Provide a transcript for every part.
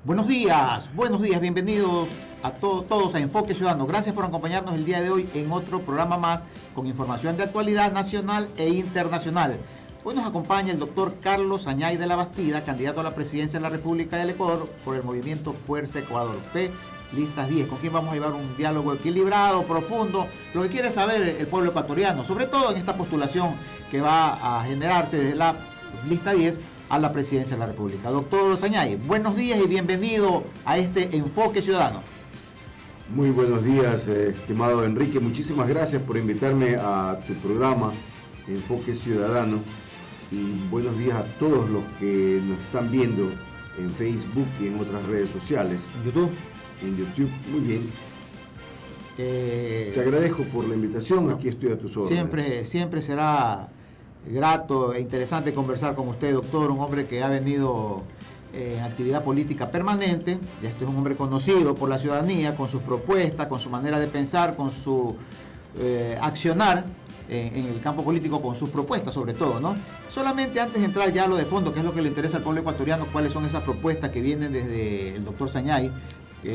Buenos días, bienvenidos a todos a Enfoque Ciudadano. Gracias por acompañarnos el día de hoy en otro programa más con información de actualidad nacional e internacional. Hoy nos acompaña el doctor Carlos Añay de la Bastida, candidato a la presidencia de la República del Ecuador por el movimiento Fuerza Ecuador, Fe Listas 10, con quien vamos a llevar un diálogo equilibrado, profundo, lo que quiere saber el pueblo ecuatoriano, sobre todo en esta postulación que va a generarse desde la Lista 10 a la presidencia de la República. Doctor Añay, buenos días y bienvenido a este Enfoque Ciudadano. Muy buenos días, estimado Enrique. Muchísimas gracias por invitarme a tu programa Enfoque Ciudadano. Y buenos días a todos los que nos están viendo en Facebook y en otras redes sociales. ¿En YouTube? En YouTube, muy bien. Te agradezco por la invitación, aquí estoy a tus órdenes. Siempre será grato e interesante conversar con usted, doctor, un hombre que ha venido en actividad política permanente. Ya este es un hombre conocido por la ciudadanía, con sus propuestas, con su manera de pensar, con su accionar en el campo político, con sus propuestas sobre todo, ¿no? Solamente antes de entrar ya a lo de fondo, que es lo que le interesa al pueblo ecuatoriano, cuáles son esas propuestas que vienen desde el doctor Añay,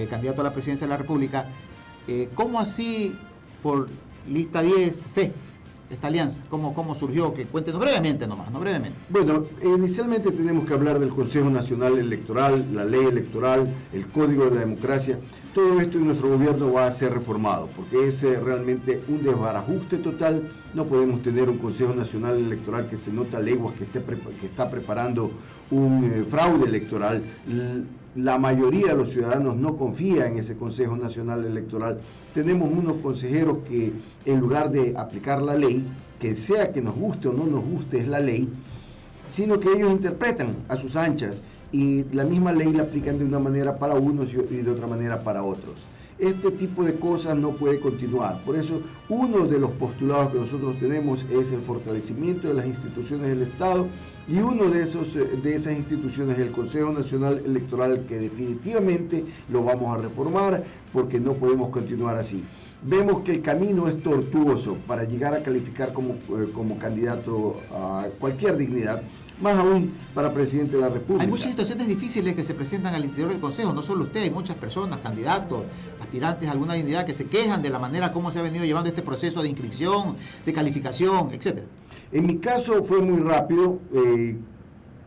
candidato a la presidencia de la República. ¿Cómo así por Lista 10 Fe? Esta alianza, ¿cómo surgió? Que cuéntenos brevemente nomás, no brevemente. Bueno, inicialmente tenemos que hablar del Consejo Nacional Electoral, la ley electoral, el Código de la Democracia. Todo esto en nuestro gobierno va a ser reformado, porque es realmente un desbarajuste total. No podemos tener un Consejo Nacional Electoral que se nota a leguas que está preparando un fraude electoral. La mayoría de los ciudadanos no confía en ese Consejo Nacional Electoral. Tenemos unos consejeros que, en lugar de aplicar la ley, que sea que nos guste o no nos guste es la ley, sino que ellos interpretan a sus anchas y la misma ley la aplican de una manera para unos y de otra manera para otros. Este tipo de cosas no puede continuar. Por eso, uno de los postulados que nosotros tenemos es el fortalecimiento de las instituciones del Estado, y uno de esas instituciones es el Consejo Nacional Electoral, que definitivamente lo vamos a reformar porque no podemos continuar así. Vemos que el camino es tortuoso para llegar a calificar como candidato a cualquier dignidad, más aún para presidente de la República. Hay muchas situaciones difíciles que se presentan al interior del Consejo, no solo usted, hay muchas personas, candidatos, aspirantes a alguna dignidad que se quejan de la manera como se ha venido llevando este proceso de inscripción, de calificación, etcétera. En mi caso fue muy rápido.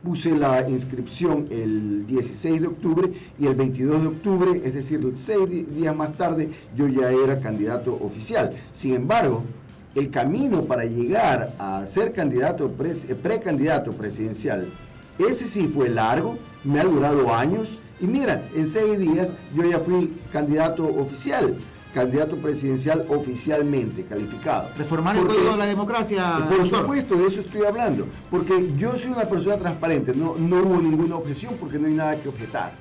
Puse la inscripción el 16 de octubre y el 22 de octubre, es decir, 6 días más tarde, yo ya era candidato oficial. Sin embargo, el camino para llegar a ser precandidato presidencial, ese sí fue largo, me ha durado años, y mira, en 6 días yo ya fui candidato oficial, candidato presidencial oficialmente calificado. Reformar el Código de la Democracia. Por supuesto, de eso estoy hablando, porque yo soy una persona transparente, no hubo ninguna objeción porque no hay nada que objetar.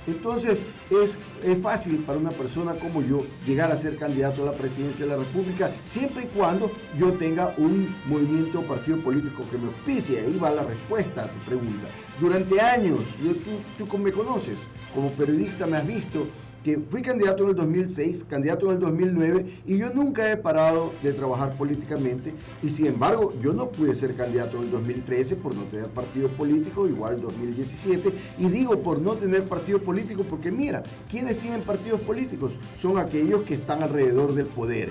Entonces es fácil para una persona como yo llegar a ser candidato a la presidencia de la República, siempre y cuando yo tenga un movimiento o partido político que me auspicie. Ahí va la respuesta a tu pregunta. Durante años, tú me conoces, como periodista me has visto, que fui candidato en el 2006, candidato en el 2009, y yo nunca he parado de trabajar políticamente, y sin embargo yo no pude ser candidato en el 2013 por no tener partido político, igual 2017, y digo por no tener partido político porque mira, ¿quiénes tienen partidos políticos? Son aquellos que están alrededor del poder,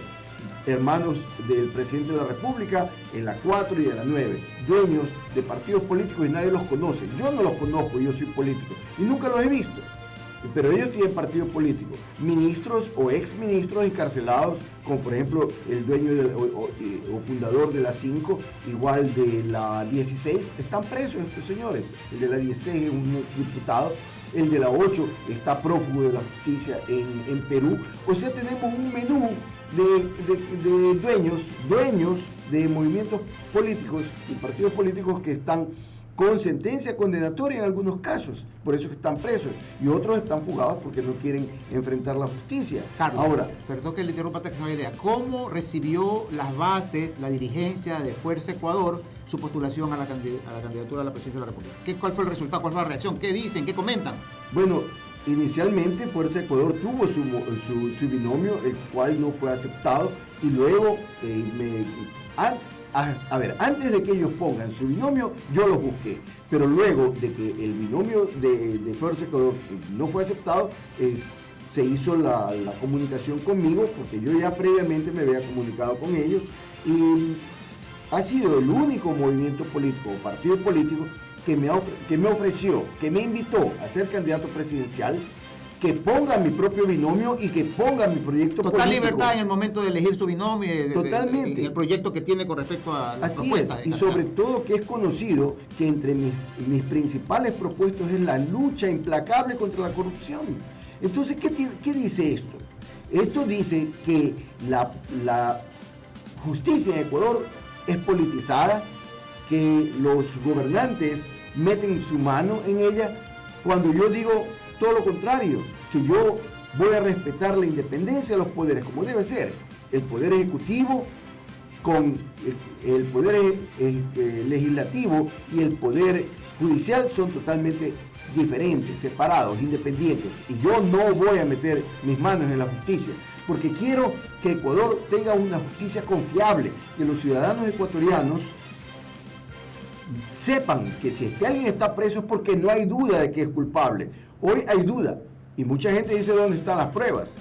hermanos del presidente de la República en la 4 y en la 9, dueños de partidos políticos y nadie los conoce. Yo no los conozco, yo soy político, y nunca los he visto. Pero ellos tienen partido político, ministros o exministros encarcelados, como por ejemplo el dueño o fundador de la 5, igual de la 16, están presos estos señores. El de la 16 es un exdiputado, el de la 8 está prófugo de la justicia en Perú. O sea, tenemos un menú de dueños de movimientos políticos y partidos políticos que están con sentencia condenatoria en algunos casos, por eso que están presos, y otros están fugados porque no quieren enfrentar la justicia. Carlos, ahora, perdón que le interrumpa hasta que se me idea, ¿cómo recibió las bases, la dirigencia de Fuerza Ecuador, su postulación a la candidatura a la presidencia de la República? ¿Cuál fue el resultado? ¿Cuál fue la reacción? ¿Qué dicen? ¿Qué comentan? Bueno, inicialmente Fuerza Ecuador tuvo su binomio, el cual no fue aceptado, y luego a ver, antes de que ellos pongan su binomio, yo los busqué. Pero luego de que el binomio de Fuerza Ecuador no fue aceptado, se hizo la comunicación conmigo, porque yo ya previamente me había comunicado con ellos, y ha sido el único movimiento político o partido político que me ofreció, que me invitó a ser candidato presidencial, que ponga mi propio binomio y que ponga mi proyecto político. Total libertad en el momento de elegir su binomio y totalmente. el proyecto que tiene con respecto a la Así propuesta. Es, y sobre todo que es conocido que entre mis principales propuestos es la lucha implacable contra la corrupción. Entonces, ¿qué dice esto? Esto dice que la justicia en Ecuador es politizada, que los gobernantes meten su mano en ella, cuando yo digo todo lo contrario, que yo voy a respetar la independencia de los poderes, como debe ser. El poder ejecutivo con el poder legislativo y el poder judicial son totalmente diferentes, separados, independientes. Y yo no voy a meter mis manos en la justicia, porque quiero que Ecuador tenga una justicia confiable, que los ciudadanos ecuatorianos sepan que si es que alguien está preso es porque no hay duda de que es culpable. Hoy hay duda y mucha gente dice dónde están las pruebas.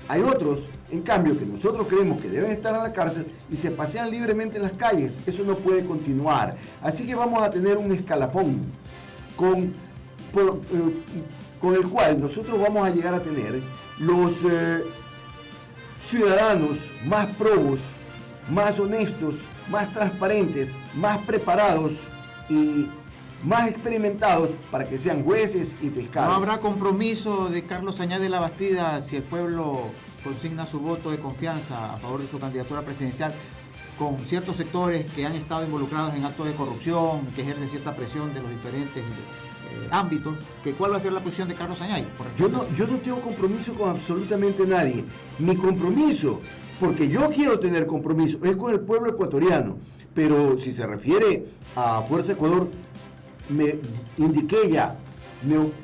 Hay otros, en cambio, que nosotros creemos que deben estar en la cárcel y se pasean libremente en las calles. Eso no puede continuar. Así que vamos a tener un escalafón con el cual nosotros vamos a llegar a tener los ciudadanos más probos, más honestos, más transparentes, más preparados y más experimentados para que sean jueces y fiscales. ¿No habrá compromiso de Carlos Añay de la Bastida si el pueblo consigna su voto de confianza a favor de su candidatura presidencial con ciertos sectores que han estado involucrados en actos de corrupción, que ejercen cierta presión de los diferentes ámbitos? ¿Cuál va a ser la posición de Carlos Añay? Yo no tengo compromiso con absolutamente nadie. Mi compromiso, porque yo quiero tener compromiso, es con el pueblo ecuatoriano. Pero si se refiere a Fuerza Ecuador, me indiqué ya,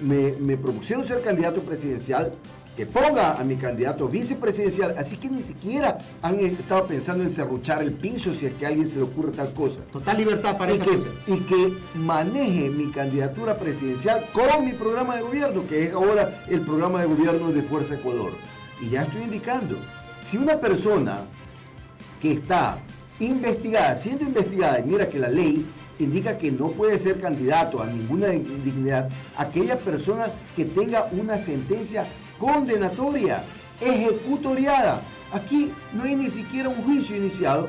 me propusieron ser candidato presidencial, que ponga a mi candidato vicepresidencial, así que ni siquiera han estado pensando en serruchar el piso si es que a alguien se le ocurre tal cosa. Total libertad para esa cosa. Y que maneje mi candidatura presidencial con mi programa de gobierno, que es ahora el programa de gobierno de Fuerza Ecuador. Y ya estoy indicando, si una persona que está siendo investigada, y mira que la ley indica que no puede ser candidato a ninguna dignidad, aquella persona que tenga una sentencia condenatoria, ejecutoriada. Aquí no hay ni siquiera un juicio iniciado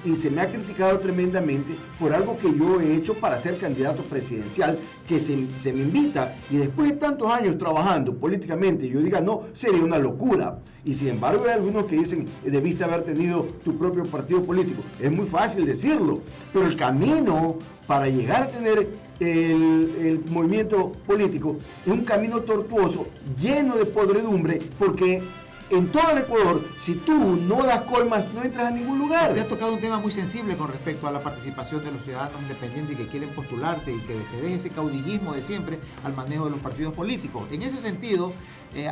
y se me ha criticado tremendamente por algo que yo he hecho para ser candidato presidencial, que se me invita y después de tantos años trabajando políticamente yo diga no, sería una locura. Y sin embargo hay algunos que dicen debiste haber tenido tu propio partido político. Es muy fácil decirlo, pero el camino para llegar a tener el movimiento político es un camino tortuoso, lleno de podredumbre, porque en todo el Ecuador, si tú no das coimas, no entras a ningún lugar. Te has tocado un tema muy sensible con respecto a la participación de los ciudadanos independientes que quieren postularse y que se deje ese caudillismo de siempre al manejo de los partidos políticos. En ese sentido,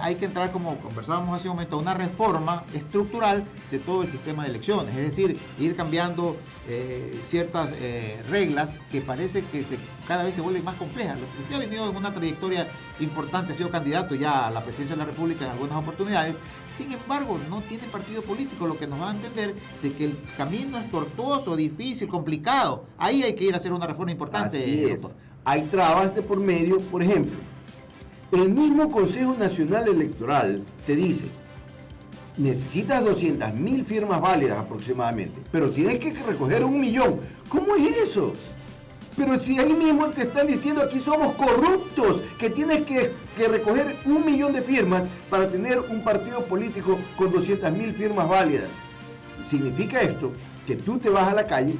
hay que entrar, como conversábamos hace un momento, a una reforma estructural de todo el sistema de elecciones. Es decir, ir cambiando ciertas reglas que parece que cada vez se vuelven más complejas. Usted ha venido en una trayectoria importante, ha sido candidato ya a la presidencia de la República en algunas oportunidades. Sin embargo, no tiene partido político, lo que nos va a entender de que el camino es tortuoso, difícil, complicado. Ahí hay que ir a hacer una reforma importante. Así es. Hay trabas de por medio. Por ejemplo, el mismo Consejo Nacional Electoral te dice: necesitas 200.000 firmas válidas aproximadamente, pero tienes que recoger 1 millón. ¿Cómo es eso? Pero si ahí mismo te están diciendo aquí somos corruptos, que tienes que recoger 1 millón de firmas para tener un partido político con 200.000 firmas válidas. Significa esto que tú te vas a la calle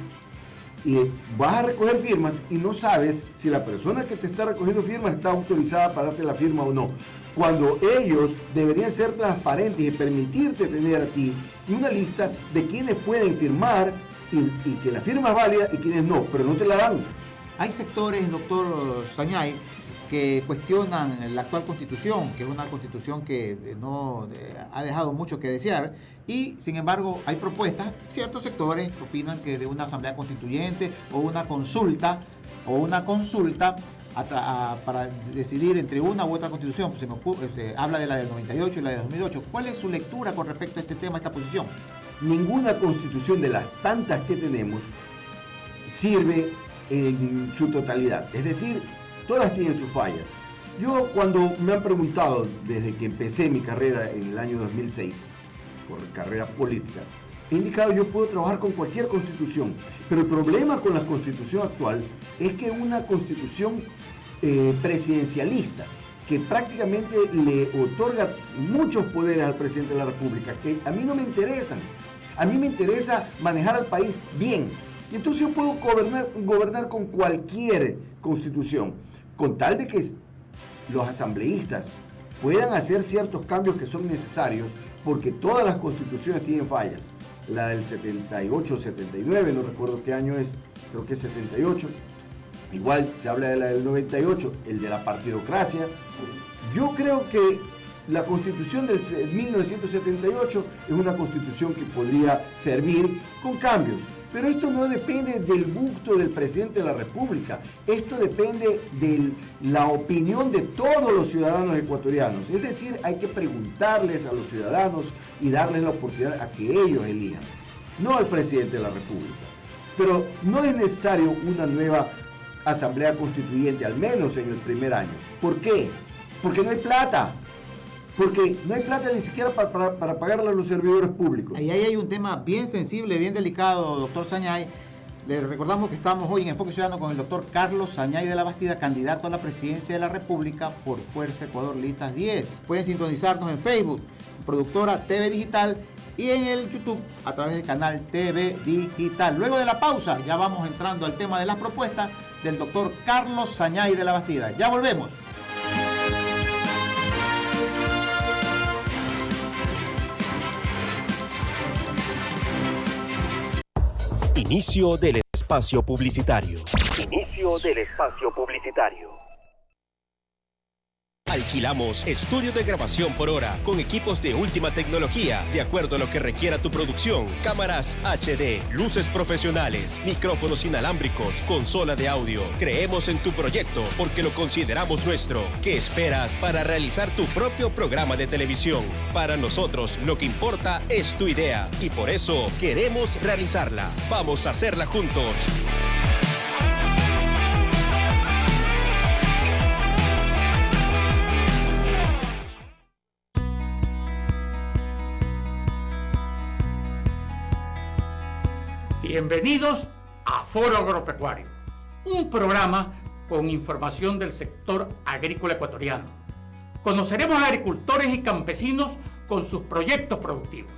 y vas a recoger firmas y no sabes si la persona que te está recogiendo firmas está autorizada para darte la firma o no. Cuando ellos deberían ser transparentes y permitirte tener a ti una lista de quienes pueden firmar y que la firma es válida y quienes no, pero no te la dan. Hay sectores, doctor Sañay, que cuestionan la actual constitución, que es una constitución que no ha dejado mucho que desear, y sin embargo hay propuestas, ciertos sectores opinan que de una asamblea constituyente o una consulta para decidir entre una u otra constitución. Pues habla de la del 98 y la de 2008. ¿Cuál es su lectura con respecto a este tema, a esta posición? Ninguna constitución de las tantas que tenemos sirve en su totalidad, es decir, todas tienen sus fallas. Yo, cuando me han preguntado desde que empecé mi carrera en el año 2006, por carrera política, he indicado: yo puedo trabajar con cualquier constitución, pero el problema con la constitución actual es que es una constitución presidencialista, que prácticamente le otorga muchos poderes al presidente de la República, que a mí no me interesan. A mí me interesa manejar al país bien. Y entonces yo puedo gobernar con cualquier constitución, con tal de que los asambleístas puedan hacer ciertos cambios que son necesarios, porque todas las constituciones tienen fallas. La del 78, 79, no recuerdo qué año es, creo que es 78. Igual se habla de la del 98, el de la partidocracia. Yo creo que la constitución del 1978 es una constitución que podría servir con cambios. Pero esto no depende del gusto del presidente de la República. Esto depende de la opinión de todos los ciudadanos ecuatorianos. Es decir, hay que preguntarles a los ciudadanos y darles la oportunidad a que ellos elijan, no al presidente de la República. Pero no es necesario una nueva asamblea constituyente, al menos en el primer año. ¿Por qué? Porque no hay plata. Porque no hay plata ni siquiera para pagarle a los servidores públicos. Ahí hay un tema bien sensible, bien delicado, doctor Sañay. Le recordamos que estamos hoy en Enfoque Ciudadano con el doctor Carlos Sañay de la Bastida, candidato a la presidencia de la República por Fuerza Ecuador Listas 10. Pueden sintonizarnos en Facebook, Productora TV Digital, y en el YouTube a través del canal TV Digital. Luego de la pausa, ya vamos entrando al tema de las propuestas del doctor Carlos Sañay de la Bastida. Ya volvemos. Inicio del espacio publicitario. Inicio del espacio publicitario. Alquilamos estudio de grabación por hora con equipos de última tecnología, de acuerdo a lo que requiera tu producción. Cámaras HD, luces profesionales, micrófonos inalámbricos, consola de audio. Creemos en tu proyecto porque lo consideramos nuestro. ¿Qué esperas para realizar tu propio programa de televisión? Para nosotros lo que importa es tu idea y por eso queremos realizarla. Vamos a hacerla juntos. Bienvenidos a Foro Agropecuario, un programa con información del sector agrícola ecuatoriano. Conoceremos a agricultores y campesinos con sus proyectos productivos,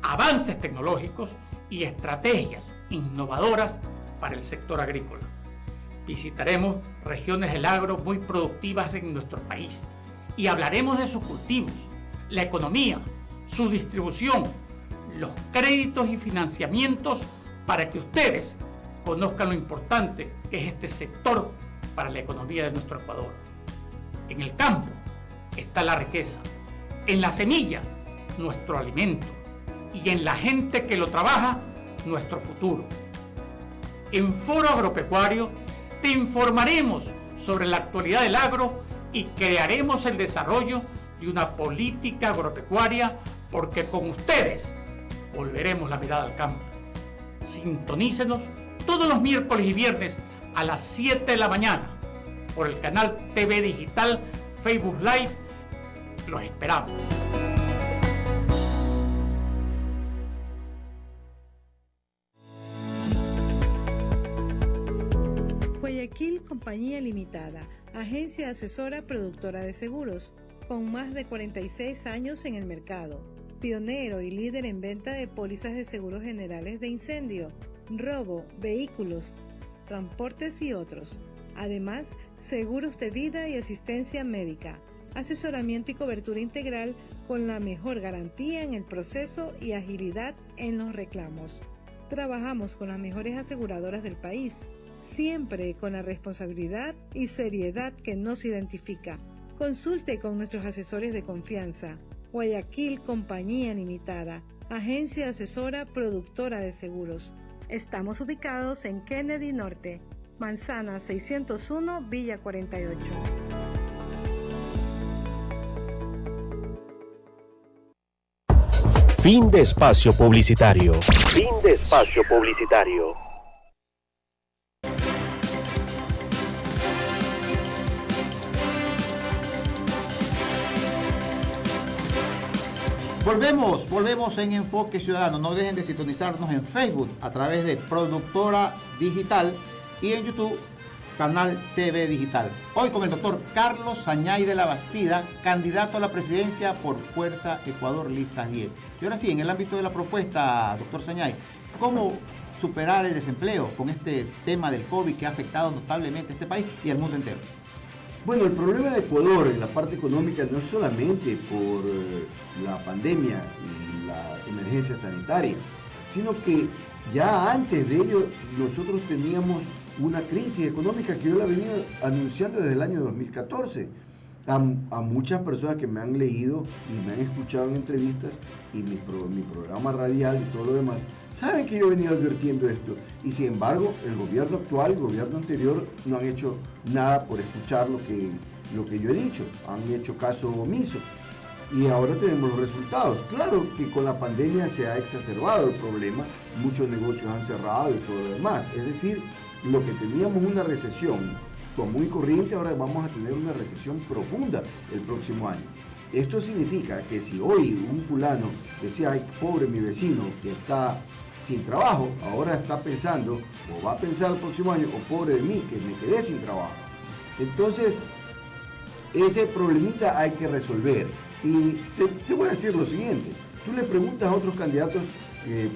avances tecnológicos y estrategias innovadoras para el sector agrícola. Visitaremos regiones del agro muy productivas en nuestro país y hablaremos de sus cultivos, la economía, su distribución, los créditos y financiamientos para que ustedes conozcan lo importante que es este sector para la economía de nuestro Ecuador. En el campo está la riqueza, en la semilla nuestro alimento y en la gente que lo trabaja nuestro futuro. En Foro Agropecuario te informaremos sobre la actualidad del agro y crearemos el desarrollo de una política agropecuaria porque con ustedes volveremos la mirada al campo. Sintonícenos todos los miércoles y viernes a las 7 de la mañana por el canal TV Digital, Facebook Live. Los esperamos. Guayaquil Compañía Limitada, agencia asesora productora de seguros, con más de 46 años en el mercado. Pionero y líder en venta de pólizas de seguros generales de incendio, robo, vehículos, transportes y otros. Además, seguros de vida y asistencia médica, asesoramiento y cobertura integral con la mejor garantía en el proceso y agilidad en los reclamos. Trabajamos con las mejores aseguradoras del país. siempre con la responsabilidad y seriedad que nos identifica. Consulte con nuestros asesores de confianza. Guayaquil Compañía Limitada, agencia asesora productora de seguros. Estamos ubicados en Kennedy Norte, Manzana 601, Villa 48. Fin de espacio publicitario. Fin de espacio publicitario. Volvemos en Enfoque Ciudadano. No dejen de sintonizarnos en Facebook a través de Productora Digital y en YouTube, Canal TV Digital. Hoy con el doctor Carlos Sañay de la Bastida, candidato a la presidencia por Fuerza Ecuador Lista 10. Y ahora sí, en el ámbito de la propuesta, doctor Sañay, ¿cómo superar el desempleo con este tema del COVID que ha afectado notablemente a este país y al mundo entero? Bueno, el problema de Ecuador en la parte económica no es solamente por la pandemia y la emergencia sanitaria, sino que ya antes de ello nosotros teníamos una crisis económica que yo la venía anunciando desde el año 2014. A muchas personas que me han leído y me han escuchado en entrevistas y mi programa radial y todo lo demás, saben que yo he venido advirtiendo esto. Y sin embargo, el gobierno actual, el gobierno anterior, no han hecho nada por escuchar lo que yo he dicho. Han hecho caso omiso. Y ahora tenemos los resultados. Claro que con la pandemia se ha exacerbado el problema, muchos negocios han cerrado y todo lo demás. Es decir, lo que teníamos una recesión común y corriente, ahora vamos a tener una recesión profunda el próximo año. Esto significa que si hoy un fulano decía, ay, pobre mi vecino que está sin trabajo, ahora está pensando, o va a pensar el próximo año, o pobre de mí que me quedé sin trabajo. Entonces, ese problemita hay que resolver. Y te voy a decir lo siguiente, tú le preguntas a otros candidatos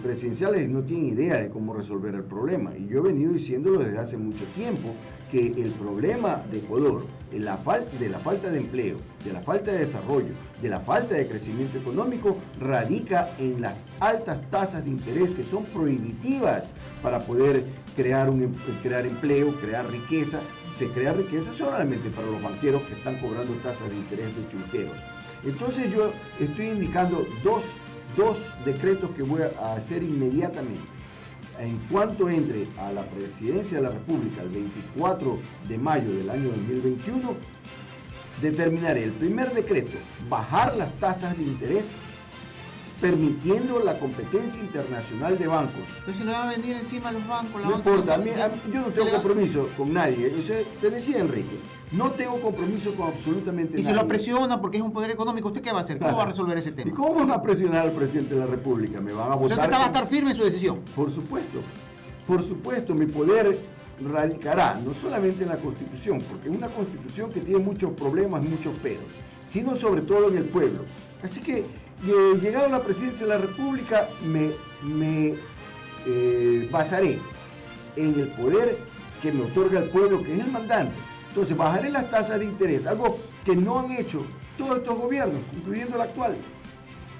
presidenciales y no tienen idea de cómo resolver el problema. Y yo he venido diciéndolo desde hace mucho tiempo, que el problema de Ecuador, de la falta de empleo, de la falta de desarrollo, de la falta de crecimiento económico, radica en las altas tasas de interés que son prohibitivas para poder crear empleo, crear riqueza. Se crea riqueza solamente para los banqueros que están cobrando tasas de interés de chulqueros. Entonces yo estoy indicando dos decretos que voy a hacer inmediatamente. En cuanto entre a la presidencia de la República el 24 de mayo del año 2021, determinaré el primer decreto, bajar las tasas de interés, permitiendo la competencia internacional de bancos. Pero se le va a venir encima a los bancos. No importa, yo no tengo compromiso con nadie. Te decía Enrique, no tengo compromiso con absolutamente nadie. Y se lo presiona porque es un poder económico. ¿Usted qué va a hacer? ¿Cómo va a resolver ese tema? ¿Y cómo van a presionar al presidente de la República? ¿Me van a votar? ¿Usted va a estar firme en su decisión? Por supuesto, mi poder radicará no solamente en la Constitución, porque es una Constitución que tiene muchos problemas, muchos peros, sino sobre todo en el pueblo. Así que, llegado a la presidencia de la República, me basaré en el poder que me otorga el pueblo, que es el mandante. Entonces, bajaré las tasas de interés, algo que no han hecho todos estos gobiernos, incluyendo el actual.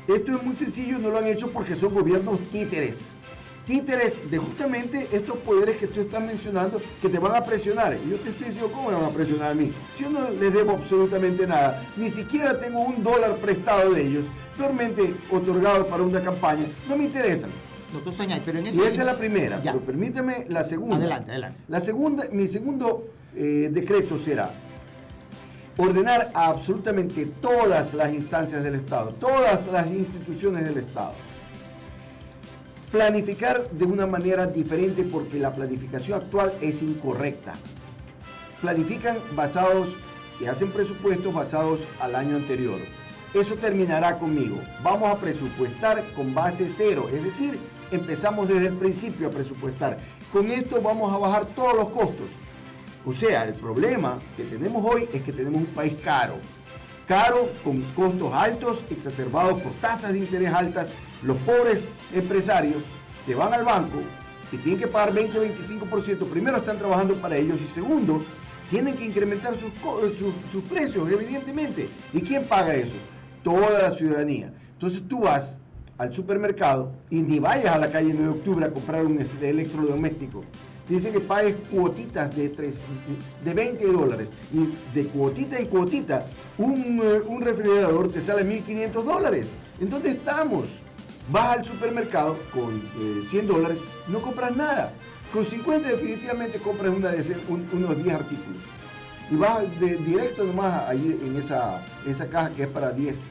Esto es muy sencillo, no lo han hecho porque son gobiernos títeres. Títeres de justamente estos poderes que tú estás mencionando, que te van a presionar. Y yo te estoy diciendo, ¿cómo me van a presionar a mí? Si yo no les debo absolutamente nada, ni siquiera tengo $1 prestado de ellos, peormente otorgado para una campaña, no me interesan. Doctor Sañay, pero en esa es la primera, ya. Pero permíteme la segunda. Adelante. Mi segundo decreto será ordenar a absolutamente todas las instancias del Estado, todas las instituciones del Estado. Planificar de una manera diferente porque la planificación actual es incorrecta. Planifican y hacen presupuestos basados al año anterior. Eso terminará conmigo. Vamos a presupuestar con base cero, es decir, empezamos desde el principio a presupuestar. Con esto vamos a bajar todos los costos. O sea, el problema que tenemos hoy es que tenemos un país caro, con costos altos, exacerbados por tasas de interés altas. Los pobres empresarios que van al banco y tienen que pagar 20-25%, primero están trabajando para ellos y segundo, tienen que incrementar sus precios, evidentemente. ¿Y quién paga eso? Toda la ciudadanía. Entonces tú vas al supermercado y ni vayas a la calle 9 de octubre a comprar un electrodoméstico, te dicen que pagues cuotitas de $20. Y de cuotita en cuotita, un refrigerador te sale $1.500. ¿En dónde estamos? Vas al supermercado con $100, no compras nada. Con 50 definitivamente compras unos 10 artículos. Y vas directo nomás ahí en esa caja que es para 10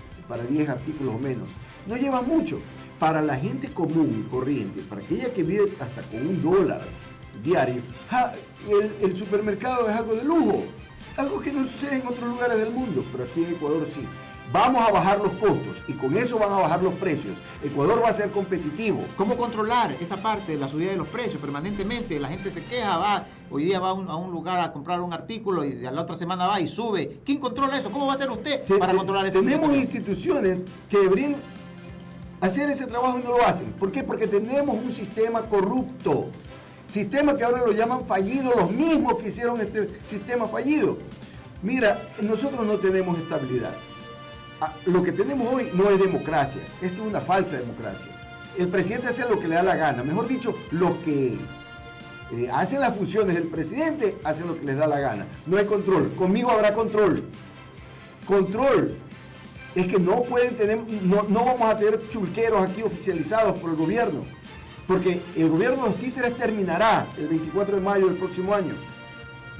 artículos o menos. No lleva mucho. Para la gente común y corriente, para aquella que vive hasta con $1 diario, el supermercado es algo de lujo. Algo que no sucede en otros lugares del mundo, pero aquí en Ecuador sí. Vamos a bajar los costos y con eso van a bajar los precios. Ecuador va a ser competitivo. ¿Cómo controlar esa parte de la subida de los precios? Permanentemente la gente se queja, hoy día va a un lugar a comprar un artículo y a la otra semana va y sube. ¿Quién controla eso? ¿Cómo va a hacer usted para controlar eso? Tenemos instituciones que deberían hacer ese trabajo y no lo hacen. ¿Por qué? Porque tenemos un sistema corrupto. Sistema que ahora lo llaman fallido, los mismos que hicieron este sistema fallido. Mira, nosotros no tenemos estabilidad. Lo que tenemos hoy no es democracia, esto es una falsa democracia. El presidente hace lo que le da la gana, mejor dicho, los que hacen las funciones del presidente hacen lo que les da la gana. No hay control, conmigo habrá control. Control. Es que no pueden tener, no vamos a tener chulqueros aquí oficializados por el gobierno, porque el gobierno de los títeres terminará el 24 de mayo del próximo año.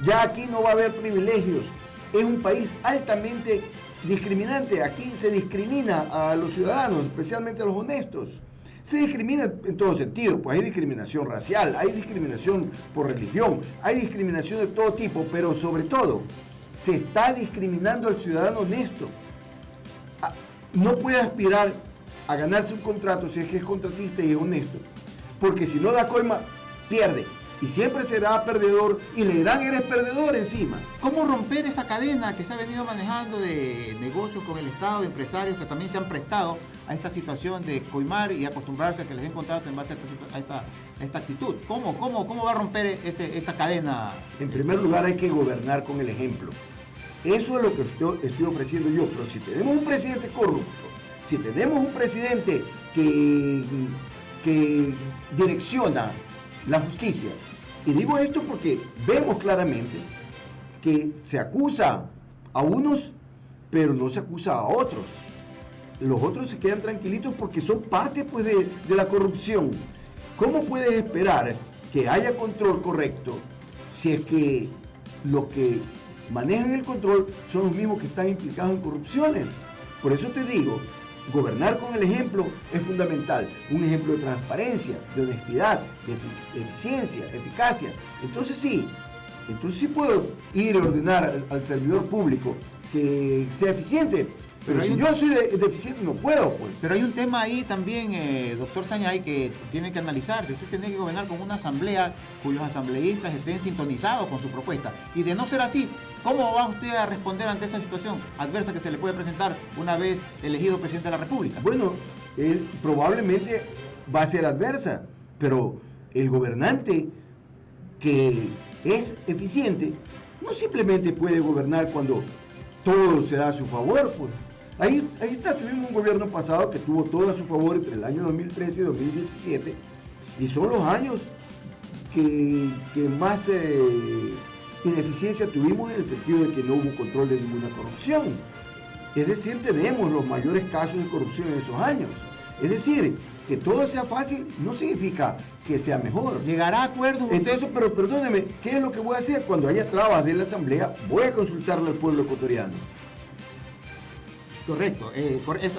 Ya aquí no va a haber privilegios, es un país altamente discriminante. Aquí se discrimina a los ciudadanos, especialmente a los honestos. Se discrimina en todo sentido, pues hay discriminación racial, hay discriminación por religión, hay discriminación de todo tipo, pero sobre todo se está discriminando al ciudadano honesto. No puede aspirar a ganarse un contrato si es que es contratista y es honesto, porque si no da coima, pierde. Y siempre será perdedor y le dirán eres perdedor encima. ¿Cómo romper esa cadena que se ha venido manejando de negocios con el Estado, de empresarios que también se han prestado a esta situación de coimar y acostumbrarse a que les den contrato en base a esta actitud? ¿Cómo va a romper esa cadena? En primer lugar hay que gobernar con el ejemplo. Eso es lo que estoy ofreciendo yo. Pero si tenemos un presidente corrupto, si tenemos un presidente que direcciona la justicia, y digo esto porque vemos claramente que se acusa a unos, pero no se acusa a otros. Los otros se quedan tranquilitos porque son parte pues, de la corrupción. ¿Cómo puedes esperar que haya control correcto si es que los que manejan el control son los mismos que están implicados en corrupciones? Por eso te digo, gobernar con el ejemplo es fundamental. Un ejemplo de transparencia, de honestidad, de eficiencia, eficacia. Entonces sí puedo ir a ordenar al servidor público que sea eficiente. Pero si yo soy deficiente no puedo, pues. Pero hay un tema ahí también, doctor Sañay, que tiene que analizar. Usted tiene que gobernar con una asamblea cuyos asambleístas estén sintonizados con su propuesta. Y de no ser así, ¿cómo va usted a responder ante esa situación adversa que se le puede presentar una vez elegido presidente de la República? Bueno, probablemente va a ser adversa, pero el gobernante que es eficiente no simplemente puede gobernar cuando todo se da a su favor, pues. Ahí está, tuvimos un gobierno pasado que tuvo todo a su favor entre el año 2013 y 2017, y son los años que más ineficiencia tuvimos en el sentido de que no hubo control de ninguna corrupción. Es decir, tenemos los mayores casos de corrupción en esos años. Es decir, que todo sea fácil no significa que sea mejor. ¿Llegará a acuerdos? Entonces, pero perdóneme, ¿qué es lo que voy a hacer? Cuando haya trabas de la Asamblea, voy a consultarle al pueblo ecuatoriano. Correcto,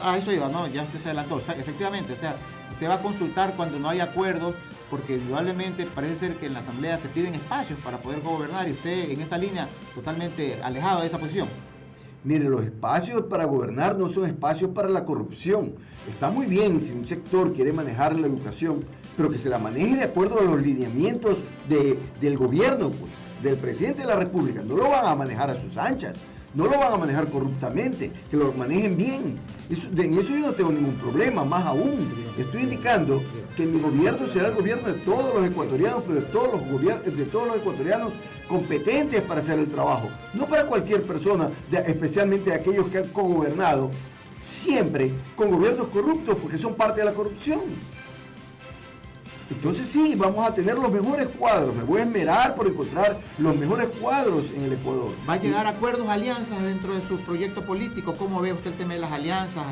a eso iba, ¿no? Ya usted se adelantó. O sea, efectivamente, o sea, usted va a consultar cuando no hay acuerdos, porque indudablemente parece ser que en la Asamblea se piden espacios para poder gobernar y usted en esa línea totalmente alejado de esa posición. Mire, los espacios para gobernar no son espacios para la corrupción. Está muy bien si un sector quiere manejar la educación, pero que se la maneje de acuerdo a los lineamientos del gobierno, pues, del presidente de la República. No lo van a manejar a sus anchas, no lo van a manejar corruptamente, que lo manejen bien. En eso yo no tengo ningún problema, más aún. Estoy indicando que mi gobierno será el gobierno de todos los ecuatorianos, pero de todos los ecuatorianos competentes para hacer el trabajo. No para cualquier persona, especialmente aquellos que han cogobernado siempre con gobiernos corruptos, porque son parte de la corrupción. Entonces sí, vamos a tener los mejores cuadros. Me voy a esmerar por encontrar los mejores cuadros en el Ecuador. ¿Va a llegar a acuerdos, alianzas dentro de su proyecto político? ¿Cómo ve usted el tema de las alianzas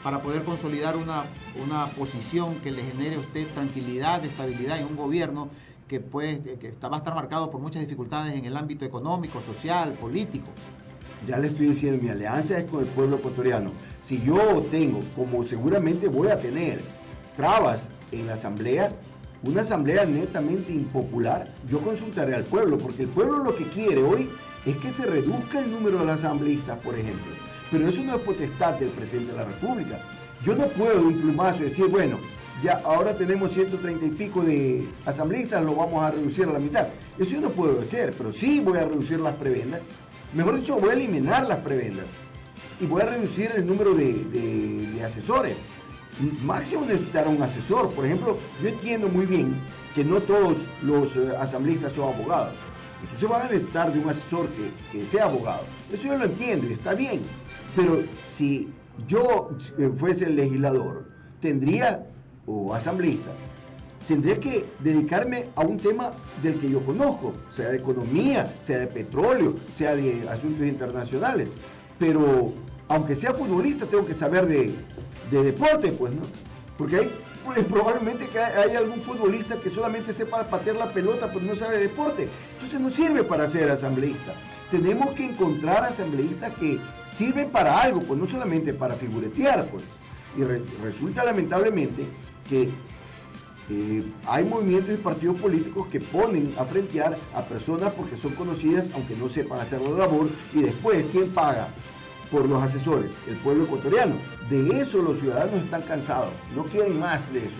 para poder consolidar una posición que le genere a usted tranquilidad, estabilidad en un gobierno que va a estar marcado por muchas dificultades en el ámbito económico, social, político? Ya le estoy diciendo, mi alianza es con el pueblo ecuatoriano. Si yo tengo, como seguramente voy a tener, trabas en la asamblea, una asamblea netamente impopular, yo consultaré al pueblo, porque el pueblo lo que quiere hoy es que se reduzca el número de los asambleístas, por ejemplo. Pero eso no es potestad del presidente de la República. Yo no puedo de un plumazo decir, bueno, ya ahora tenemos 130 y pico de asambleístas, lo vamos a reducir a la mitad. Eso yo no puedo hacer, pero sí voy a reducir las prebendas. Mejor dicho, voy a eliminar las prebendas y voy a reducir el número de asesores. Máximo necesitará un asesor. Por ejemplo, yo entiendo muy bien que no todos los asambleístas son abogados. Entonces van a necesitar de un asesor que sea abogado. Eso yo lo entiendo y está bien. Pero si yo fuese el legislador, o asambleísta, tendría que dedicarme a un tema del que yo conozco, sea de economía, sea de petróleo, sea de asuntos internacionales. Pero aunque sea futbolista, tengo que saber de deporte, pues, ¿no? Porque probablemente que hay algún futbolista que solamente sepa patear la pelota, pero no sabe de deporte. Entonces no sirve para ser asambleísta. Tenemos que encontrar asambleístas que sirven para algo, pues no solamente para figuretear, pues. Y resulta lamentablemente que hay movimientos y partidos políticos que ponen a frentear a personas porque son conocidas, aunque no sepan hacer la labor, y después, ¿quién paga por los asesores? El pueblo ecuatoriano. De eso los ciudadanos están cansados, no quieren más de eso,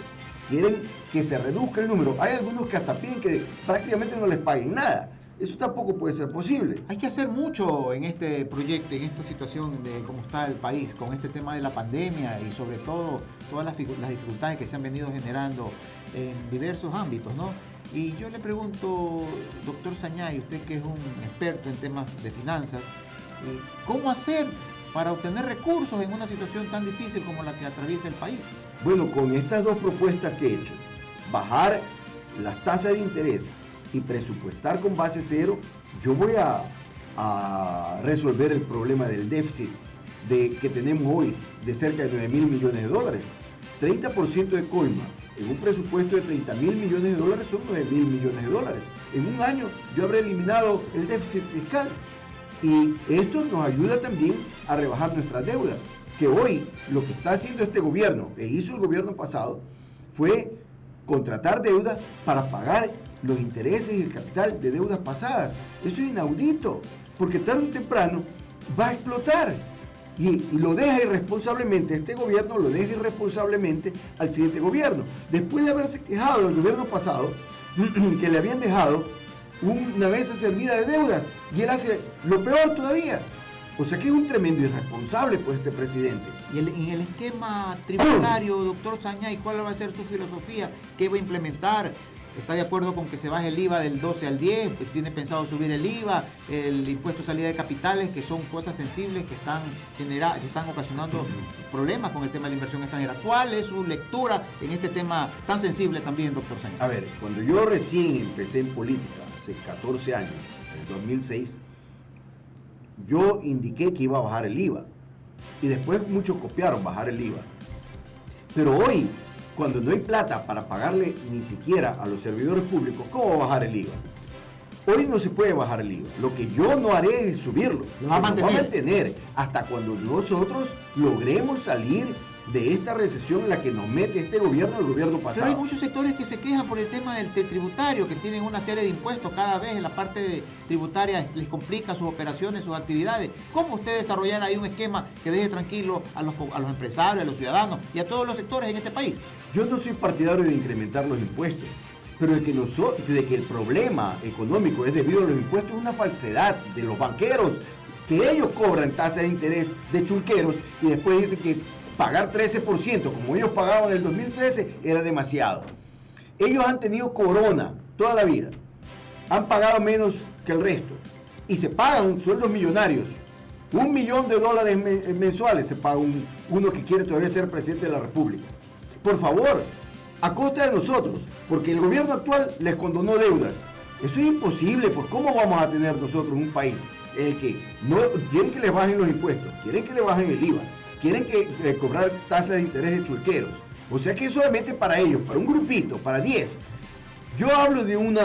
quieren que se reduzca el número. Hay algunos que hasta piden que prácticamente no les paguen nada. Eso tampoco puede ser posible. Hay que hacer mucho en este proyecto, en esta situación de cómo está el país, con este tema de la pandemia y sobre todo todas las dificultades que se han venido generando en diversos ámbitos, ¿no? Y yo le pregunto, doctor Sañay, usted que es un experto en temas de finanzas, ¿cómo hacer para obtener recursos en una situación tan difícil como la que atraviesa el país? Bueno, con estas dos propuestas que he hecho, bajar las tasas de interés y presupuestar con base cero, yo voy a resolver el problema del déficit que tenemos hoy de cerca de 9.000 millones de dólares. 30% de coima en un presupuesto de 30.000 millones de dólares son 9.000 millones de dólares. En un año yo habré eliminado el déficit fiscal y esto nos ayuda también a rebajar nuestra deuda, que hoy lo que está haciendo este gobierno, que hizo el gobierno pasado, fue contratar deuda para pagar los intereses y el capital de deudas pasadas. Eso es inaudito, porque tarde o temprano va a explotar. Y lo deja irresponsablemente, este gobierno lo deja irresponsablemente al siguiente gobierno. Después de haberse quejado del gobierno pasado, que le habían dejado una mesa servida de deudas, y él hace lo peor todavía. O sea que es un tremendo irresponsable, pues, este presidente. Y en el esquema tributario, doctor Sañay, ¿cuál va a ser su filosofía? ¿Qué va a implementar? ¿Está de acuerdo con que se baje el IVA del 12 al 10? ¿Tiene pensado subir el IVA, el impuesto de salida de capitales, que son cosas sensibles que están ocasionando problemas con el tema de la inversión extranjera? ¿Cuál es su lectura en este tema tan sensible también, doctor Sañay? A ver, cuando yo recién empecé en política, hace 14 años, en el 2006, yo indiqué que iba a bajar el IVA. Y después muchos copiaron bajar el IVA. Pero hoy, cuando no hay plata para pagarle ni siquiera a los servidores públicos, ¿cómo va a bajar el IVA? Hoy no se puede bajar el IVA. Lo que yo no haré es subirlo. Lo va a mantener hasta cuando nosotros logremos salir de esta recesión en la que nos mete este gobierno, el gobierno pasado. Pero hay muchos sectores que se quejan por el tema del tributario, que tienen una serie de impuestos cada vez en la parte tributaria, les complica sus operaciones, sus actividades. ¿Cómo usted desarrollar ahí un esquema que deje tranquilo a los empresarios, a los ciudadanos y a todos los sectores en este país? Yo no soy partidario de incrementar los impuestos, pero de que el problema económico es debido a los impuestos es una falsedad de los banqueros, que ellos cobran tasas de interés de chulqueros y después dicen que pagar 13%, como ellos pagaban en el 2013, era demasiado. Ellos han tenido corona toda la vida, han pagado menos que el resto y se pagan sueldos millonarios. $1 millón mensuales se paga uno que quiere todavía ser presidente de la República. Por favor, a costa de nosotros, porque el gobierno actual les condonó deudas. Eso es imposible, pues ¿cómo vamos a tener nosotros un país en el que no quieren que les bajen los impuestos, quieren que le bajen el IVA, quieren que cobrar tasas de interés de chulqueros? O sea que es solamente para ellos, para un grupito, para 10. Yo hablo de un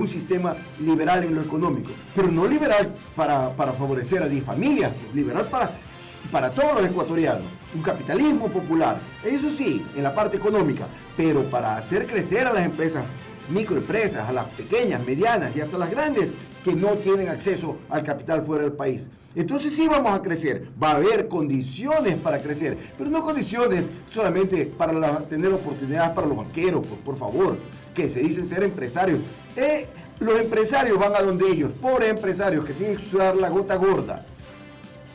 sistema liberal en lo económico, pero no liberal para favorecer a 10 familias, liberal para todos los ecuatorianos, un capitalismo popular, eso sí, en la parte económica, pero para hacer crecer a las empresas, microempresas, a las pequeñas, medianas y hasta las grandes que no tienen acceso al capital fuera del país. Entonces sí vamos a crecer, va a haber condiciones para crecer, pero no condiciones solamente para tener oportunidades para los banqueros, por favor, que se dicen ser empresarios. Los empresarios van a donde ellos, pobres empresarios que tienen que sudar la gota gorda.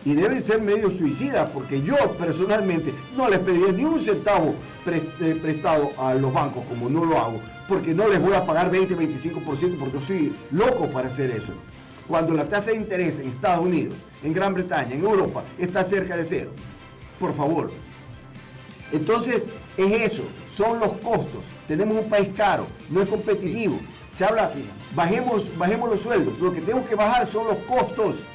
Y deben ser medio suicidas, porque yo personalmente no les pediría ni un centavo prestado a los bancos, como no lo hago, porque no les voy a pagar 20-25%, porque soy loco para hacer eso. Cuando la tasa de interés en Estados Unidos, en Gran Bretaña, en Europa, está cerca de cero. Por favor. Entonces, es eso, son los costos. Tenemos un país caro, no es competitivo. Se habla, bajemos los sueldos. Lo que tenemos que bajar son los costos.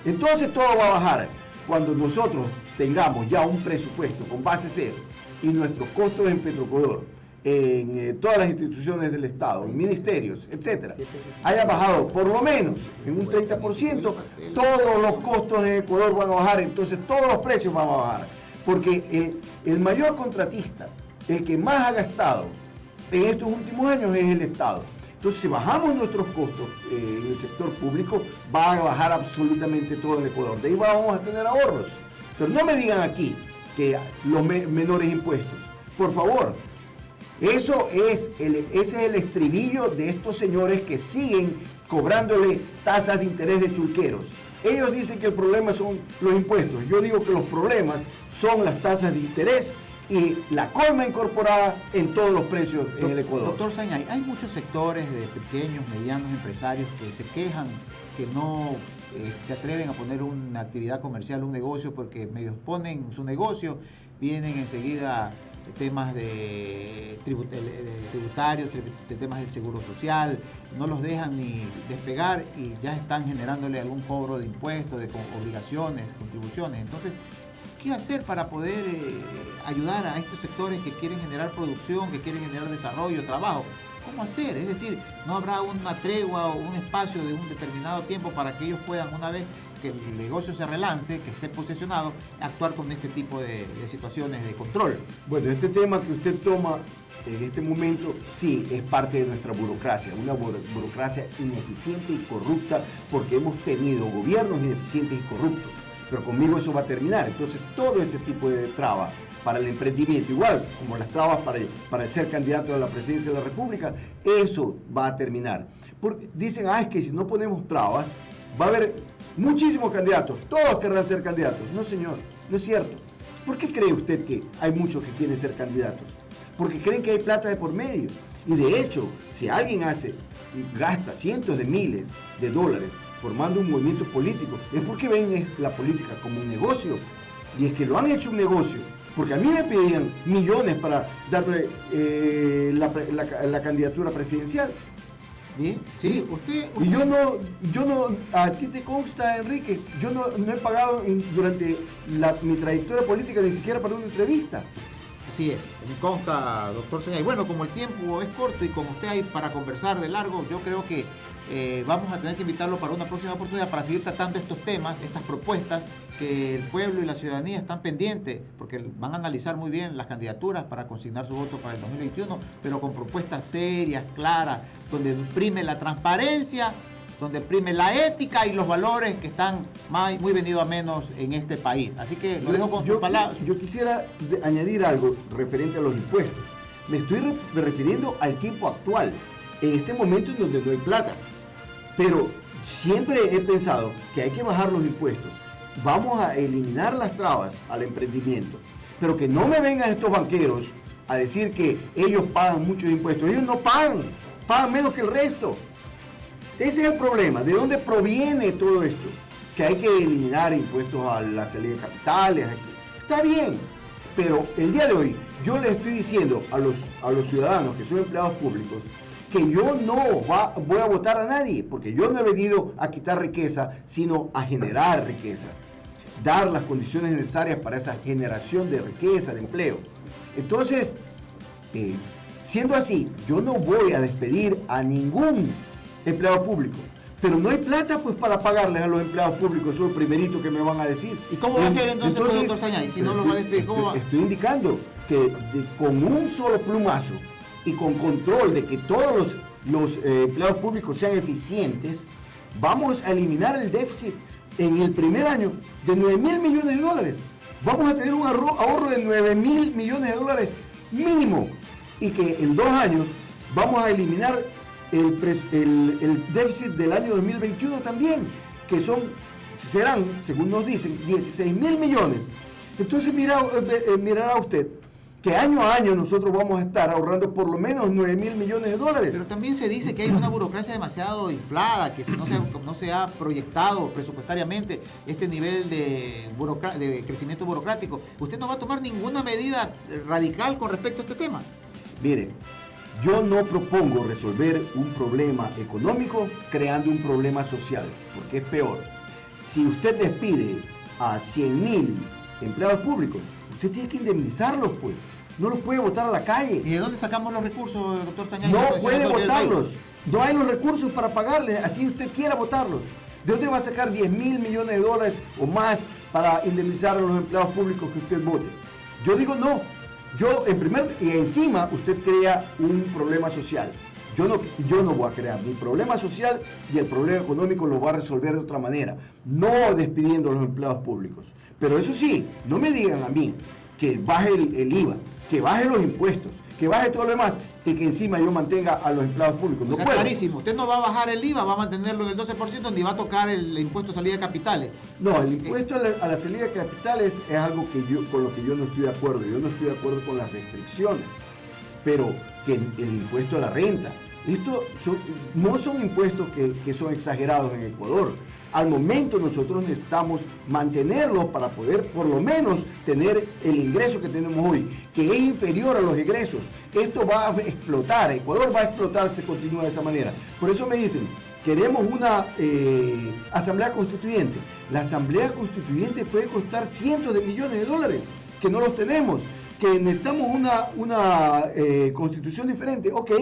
Entonces todo va a bajar cuando nosotros tengamos ya un presupuesto con base cero y nuestros costos en Petroecuador, en todas las instituciones del Estado, en ministerios, etcétera, haya bajado por lo menos en un 30%, todos los costos en Ecuador van a bajar, entonces todos los precios van a bajar, porque el mayor contratista, el que más ha gastado en estos últimos años es el Estado. Entonces, si bajamos nuestros costos en el sector público, va a bajar absolutamente todo en Ecuador. De ahí vamos a tener ahorros. Pero no me digan aquí que los menores impuestos. Por favor, ese es el estribillo de estos señores que siguen cobrándole tasas de interés de chulqueros. Ellos dicen que el problema son los impuestos. Yo digo que los problemas son las tasas de interés y la coima incorporada en todos los precios en el Ecuador. Doctor Sañay, hay muchos sectores de pequeños, medianos empresarios que se quejan que no se atreven a poner una actividad comercial, un negocio, porque medio ponen su negocio, vienen enseguida temas de tributarios, de temas del seguro social, no los dejan ni despegar y ya están generándole algún cobro de impuestos, de obligaciones, contribuciones. Entonces, ¿qué hacer para poder ayudar a estos sectores que quieren generar producción, que quieren generar desarrollo, trabajo? ¿Cómo hacer? Es decir, ¿no habrá una tregua o un espacio de un determinado tiempo para que ellos puedan, una vez que el negocio se relance, que esté posesionado, actuar con este tipo de situaciones de control? Bueno, este tema que usted toma en este momento, sí, es parte de nuestra burocracia, una burocracia ineficiente y corrupta, porque hemos tenido gobiernos ineficientes y corruptos. Pero conmigo eso va a terminar. Entonces todo ese tipo de trabas para el emprendimiento, igual como las trabas para ser candidato a la presidencia de la República, eso va a terminar. Porque dicen, es que si no ponemos trabas, va a haber muchísimos candidatos, todos querrán ser candidatos. No, señor, no es cierto. ¿Por qué cree usted que hay muchos que quieren ser candidatos? Porque creen que hay plata de por medio. Y de hecho, si alguien gasta cientos de miles de dólares formando un movimiento político, es porque ven la política como un negocio. Y es que lo han hecho un negocio. Porque a mí me pedían millones para darle la candidatura presidencial. ¿Sí? Sí, usted... Y yo no, a ti te consta, Enrique, yo no he pagado durante mi trayectoria política ni siquiera para una entrevista. Así es, me consta, doctor Sañay. Bueno, como el tiempo es corto y como usted hay para conversar de largo, yo creo que vamos a tener que invitarlo para una próxima oportunidad para seguir tratando estos temas, estas propuestas que el pueblo y la ciudadanía están pendientes, porque van a analizar muy bien las candidaturas para consignar su voto para el 2021, pero con propuestas serias, claras, donde prime la transparencia, donde prime la ética y los valores que están muy venidos a menos en este país. Así que lo dejo con sus palabras. Yo quisiera añadir algo referente a los impuestos. Me estoy refiriendo al tiempo actual, en este momento en donde no hay plata. Pero siempre he pensado que hay que bajar los impuestos. Vamos a eliminar las trabas al emprendimiento. Pero que no me vengan estos banqueros a decir que ellos pagan muchos impuestos. Ellos no pagan menos que el resto. Ese es el problema. ¿De dónde proviene todo esto? Que hay que eliminar impuestos a la salida de capitales. Está bien, Pero el día de hoy yo le estoy diciendo a los ciudadanos que son empleados públicos que yo no voy a votar a nadie, porque yo no he venido a quitar riqueza, sino a generar riqueza. Dar las condiciones necesarias para esa generación de riqueza, de empleo. Entonces, siendo así, yo no voy a despedir a ningún empleado público. Pero no hay plata pues para pagarles a los empleados públicos, eso es lo primerito que me van a decir. ¿Y cómo va a ser entonces doctor Sañay? Si no lo va a despedir, ¿cómo va? Estoy indicando que con un solo plumazo y con control de que todos los empleados públicos sean eficientes, vamos a eliminar el déficit en el primer año de 9.000 millones de dólares. Vamos a tener un ahorro de 9.000 millones de dólares mínimo, y que en 2 años vamos a eliminar el déficit del año 2021 también, que serán, según nos dicen, 16.000 millones. Entonces mirará usted que año a año nosotros vamos a estar ahorrando por lo menos 9.000 millones de dólares. Pero también se dice que hay una burocracia demasiado inflada, que no se ha proyectado presupuestariamente este nivel de crecimiento burocrático. ¿Usted no va a tomar ninguna medida radical con respecto a este tema? Mire, yo no propongo resolver un problema económico creando un problema social, porque es peor. Si usted despide a 100.000 empleados públicos, usted tiene que indemnizarlos, pues. No los puede botar a la calle. ¿Y de dónde sacamos los recursos, doctor Sañay? No puede botarlos. No hay los recursos para pagarles, así usted quiera botarlos. ¿De dónde va a sacar 10.000 millones de dólares o más para indemnizar a los empleados públicos que usted vote? Yo digo no. Y encima usted crea un problema social. Yo no voy a crear ni problema social, y el problema económico lo va a resolver de otra manera, no despidiendo a los empleados públicos. Pero eso sí, no me digan a mí que baje el IVA, que baje los impuestos, que baje todo lo demás y que encima yo mantenga a los empleados públicos. No puedo. Clarísimo, usted no va a bajar el IVA, va a mantenerlo en el 12%, ni va a tocar el impuesto de salida de capitales. No, el impuesto a la salida de capitales es algo con lo que yo no estoy de acuerdo. Yo no estoy de acuerdo con las restricciones, pero que el impuesto a la renta, no son impuestos que son exagerados en Ecuador. Al momento nosotros necesitamos mantenerlos para poder por lo menos tener el ingreso que tenemos hoy, que es inferior a los egresos. Esto va a explotar, Ecuador va a explotar si continúa de esa manera. Por eso me dicen, queremos una asamblea constituyente. La asamblea constituyente puede costar cientos de millones de dólares, que no los tenemos, que necesitamos una constitución diferente. Ok,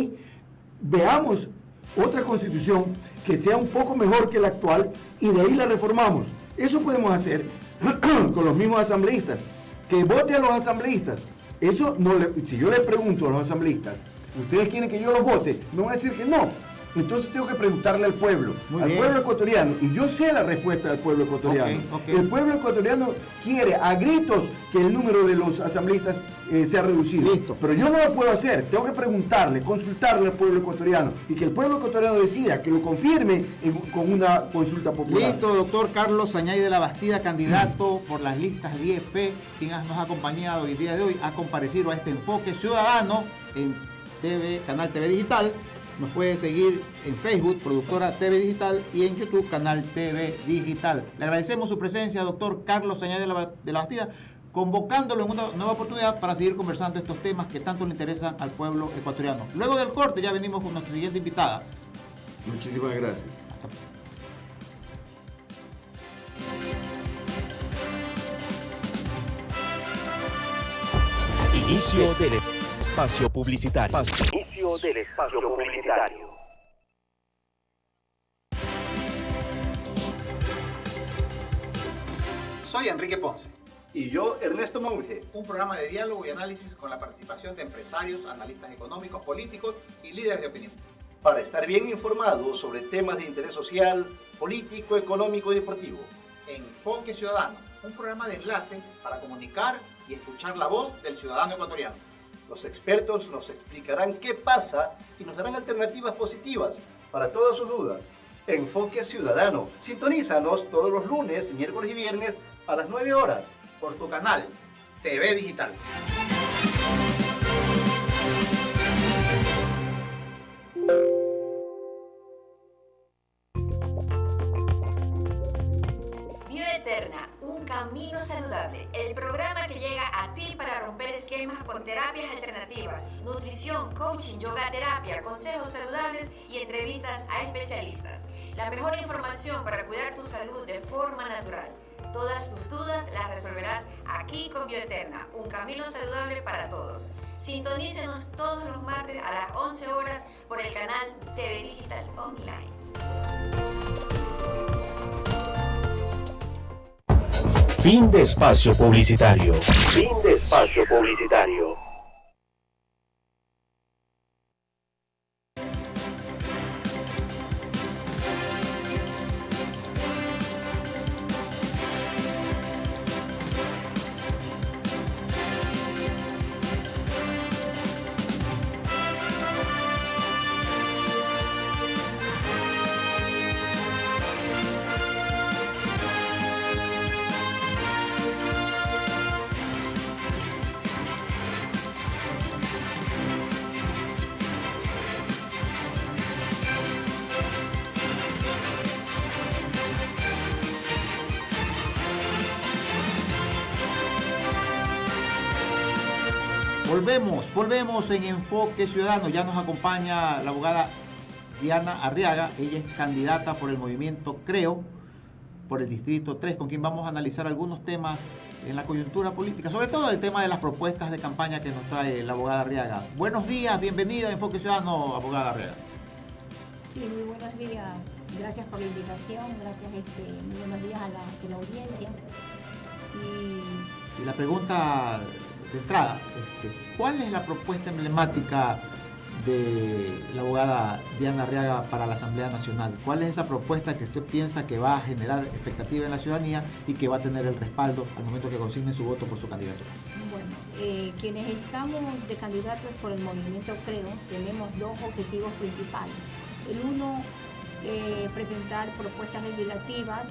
veamos otra constitución que sea un poco mejor que la actual y de ahí la reformamos. Eso podemos hacer con los mismos asambleístas. Que vote a los asambleístas. Eso si yo le pregunto a los asambleístas, ¿ustedes quieren que yo los vote? Me van a decir que no. Entonces tengo que preguntarle al pueblo, pueblo ecuatoriano, y yo sé la respuesta del pueblo ecuatoriano. Okay. El pueblo ecuatoriano quiere a gritos que el número de los asambleístas sea reducido. Listo. Pero yo no lo puedo hacer, tengo que preguntarle, consultarle al pueblo ecuatoriano, y que el pueblo ecuatoriano decida, que lo confirme con una consulta popular. Listo, doctor Carlos Sañay de la Bastida, candidato por las listas 10F, quien nos ha acompañado el día de hoy, ha comparecido a este enfoque ciudadano en Canal TV Digital. Nos puede seguir en Facebook, Productora TV Digital, y en YouTube, Canal TV Digital. Le agradecemos su presencia, doctor Carlos Sañay de la Bastida, convocándolo en una nueva oportunidad para seguir conversando estos temas que tanto le interesan al pueblo ecuatoriano. Luego del corte ya venimos con nuestra siguiente invitada. Muchísimas gracias. Inicio del espacio publicitario. Inicio del espacio publicitario. Soy Enrique Ponce. Y yo, Ernesto Monge. Un programa de diálogo y análisis con la participación de empresarios, analistas económicos, políticos y líderes de opinión. Para estar bien informados sobre temas de interés social, político, económico y deportivo. Enfoque Ciudadano, un programa de enlace para comunicar y escuchar la voz del ciudadano ecuatoriano. Los expertos nos explicarán qué pasa y nos darán alternativas positivas para todas sus dudas. Enfoque Ciudadano. Sintonízanos todos los lunes, miércoles y viernes a las 9 horas por tu canal TV Digital. Bioeterna, un cambio Camino Saludable, el programa que llega a ti para romper esquemas con terapias alternativas, nutrición, coaching, yoga terapia, consejos saludables y entrevistas a especialistas. La mejor información para cuidar tu salud de forma natural. Todas tus dudas las resolverás aquí con Bioeterna, un camino saludable para todos. Sintonícenos todos los martes a las 11 horas por el canal TV Digital Online. Fin de espacio publicitario. Fin de espacio publicitario. Volvemos en Enfoque Ciudadano. Ya nos acompaña la abogada Diana Arriaga. Ella es candidata por el movimiento Creo, por el Distrito 3, con quien vamos a analizar algunos temas en la coyuntura política, sobre todo el tema de las propuestas de campaña que nos trae la abogada Arriaga. Buenos días, bienvenida a Enfoque Ciudadano, abogada Arriaga. Sí, muy buenos días. Gracias por la invitación. Gracias, muy buenos días a la audiencia. Y la pregunta de entrada, ¿cuál es la propuesta emblemática de la abogada Diana Arriaga para la Asamblea Nacional? ¿Cuál es esa propuesta que usted piensa que va a generar expectativa en la ciudadanía y que va a tener el respaldo al momento que consigne su voto por su candidatura? Bueno, quienes estamos de candidatos por el movimiento Creo, tenemos dos objetivos principales. El uno, presentar propuestas legislativas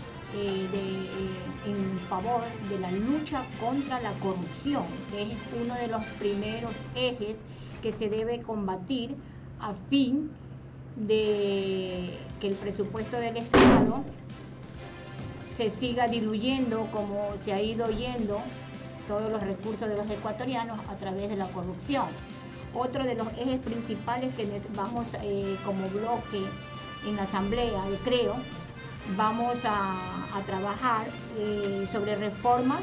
en favor de la lucha contra la corrupción, que es uno de los primeros ejes que se debe combatir a fin de que el presupuesto del Estado se siga diluyendo como se ha ido yendo todos los recursos de los ecuatorianos a través de la corrupción. Otro de los ejes principales que vamos como bloque en la Asamblea de Creo, vamos a trabajar sobre reformas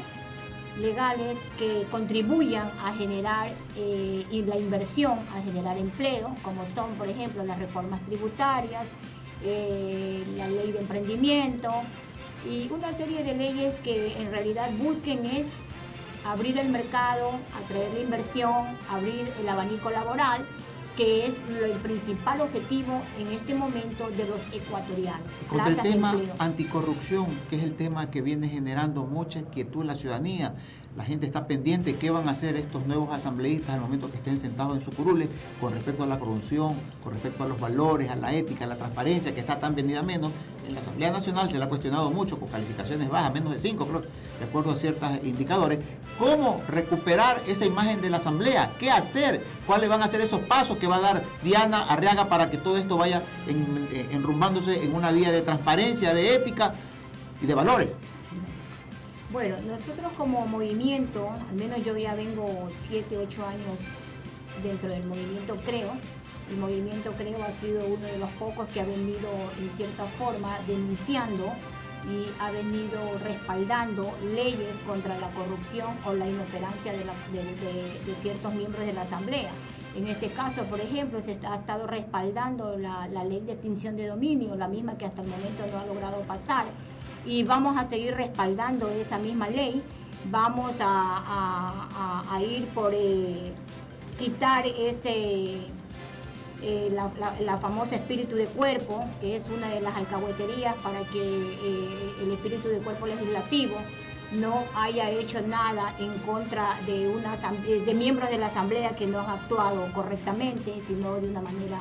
legales que contribuyan a generar y la inversión, a generar empleo, como son, por ejemplo, las reformas tributarias, la ley de emprendimiento y una serie de leyes que en realidad busquen es abrir el mercado, atraer la inversión, abrir el abanico laboral, que es el principal objetivo en este momento de los ecuatorianos. Contra el tema anticorrupción, que es el tema que viene generando mucha inquietud en la ciudadanía. La gente está pendiente de qué van a hacer estos nuevos asambleístas al momento que estén sentados en su curule con respecto a la corrupción, con respecto a los valores, a la ética, a la transparencia, que está tan vendida menos. En la Asamblea Nacional se le ha cuestionado mucho con calificaciones bajas, menos de 5, creo, de acuerdo a ciertos indicadores. ¿Cómo recuperar esa imagen de la Asamblea? ¿Qué hacer? ¿Cuáles van a ser esos pasos que va a dar Diana Arriaga para que todo esto vaya enrumbándose en una vía de transparencia, de ética y de valores? Bueno, nosotros como movimiento, al menos yo ya vengo 7, 8 años dentro del movimiento Creo. El movimiento Creo ha sido uno de los pocos que ha venido en cierta forma denunciando y ha venido respaldando leyes contra la corrupción o la inoperancia de ciertos miembros de la Asamblea. En este caso, por ejemplo, se ha estado respaldando la ley de extinción de dominio, la misma que hasta el momento no ha logrado pasar. Y vamos a seguir respaldando esa misma ley. Vamos a ir por quitar la famosa espíritu de cuerpo, que es una de las alcahueterías para que el espíritu de cuerpo legislativo no haya hecho nada en contra de miembros de la Asamblea que no han actuado correctamente, sino de una manera